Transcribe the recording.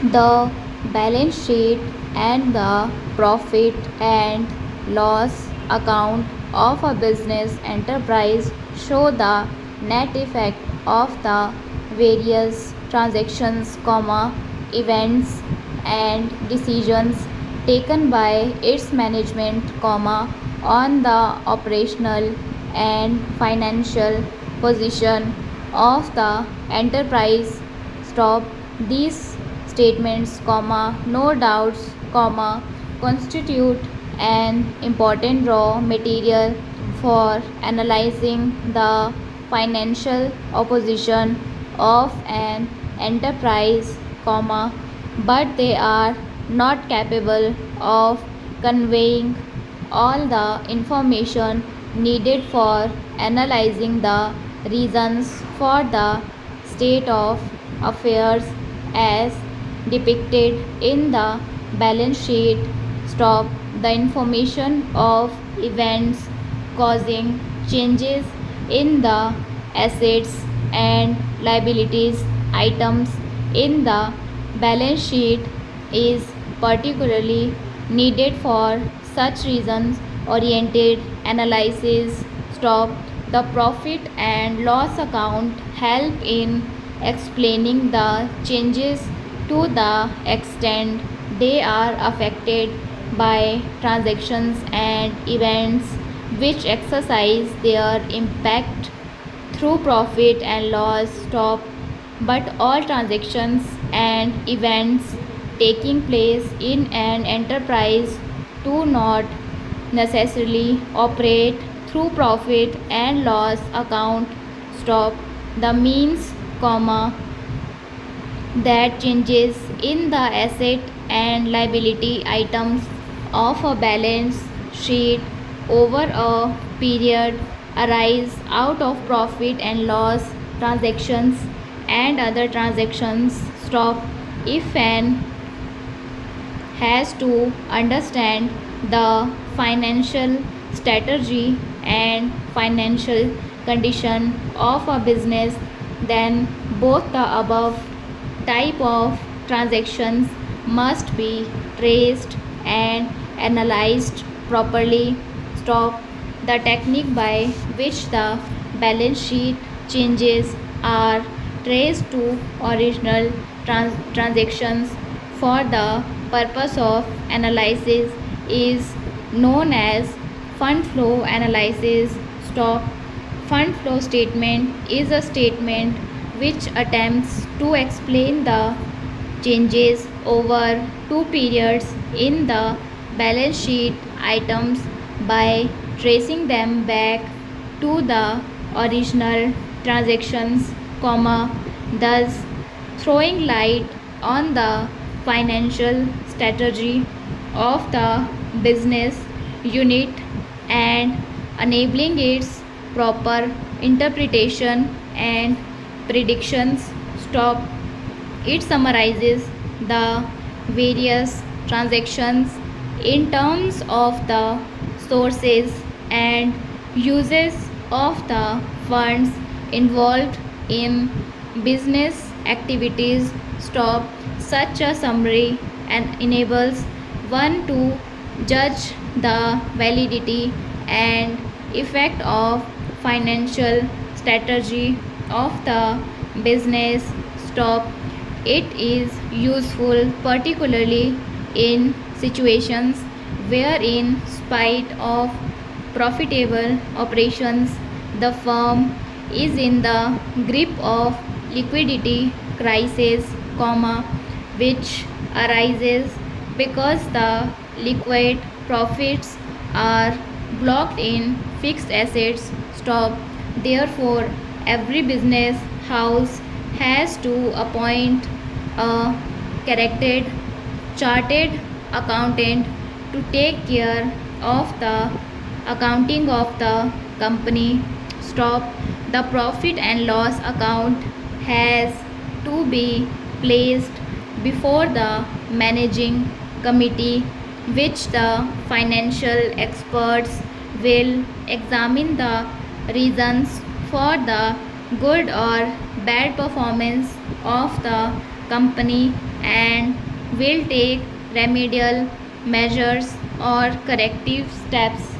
The balance sheet and the profit and loss account of a business enterprise show the net effect of the various transactions, events and decisions taken by its management, on the operational and financial position of the enterprise. Stop these statements, no doubts, constitute an important raw material for analyzing the financial opposition of an enterprise, but they are not capable of conveying all the information needed for analyzing the reasons for the state of affairs as depicted in the balance sheet. Stop the information of events causing changes in the assets and liabilities items in the balance sheet is particularly needed for such reasons oriented analysis. Stop the profit and loss account help in explaining the changes to the extent they are affected by transactions and events which exercise their impact through profit and loss. Stop but all transactions and events taking place in an enterprise do not necessarily operate through profit and loss account. Stop the means, that changes in the asset and liability items of a balance sheet over a period arise out of profit and loss transactions and other transactions. Stop if an has to understand the financial strategy and financial condition of a business, then both the above type of transactions must be traced and analyzed properly. Stop the technique by which the balance sheet changes are traced to original transactions for the purpose of analysis is known as fund flow analysis. Stop fund flow statement is a statement which attempts to explain the changes over two periods in the balance sheet items by tracing them back to the original transactions, thus throwing light on the financial strategy of the business unit and enabling its proper interpretation and predictions. Stop it summarizes the various transactions in terms of the sources and uses of the funds involved in business activities. Stop such a summary and enables one to judge the validity and effect of financial strategy of the business. Stop it is useful particularly in situations where, in spite of profitable operations, the firm is in the grip of liquidity crisis, which arises because the liquid profits are blocked in fixed assets. Stop therefore every business house has to appoint a chartered accountant to take care of the accounting of the company. Stop the profit and loss account has to be placed before the managing committee, which the financial experts will examine the reasons for the good or bad performance of the company and will take remedial measures or corrective steps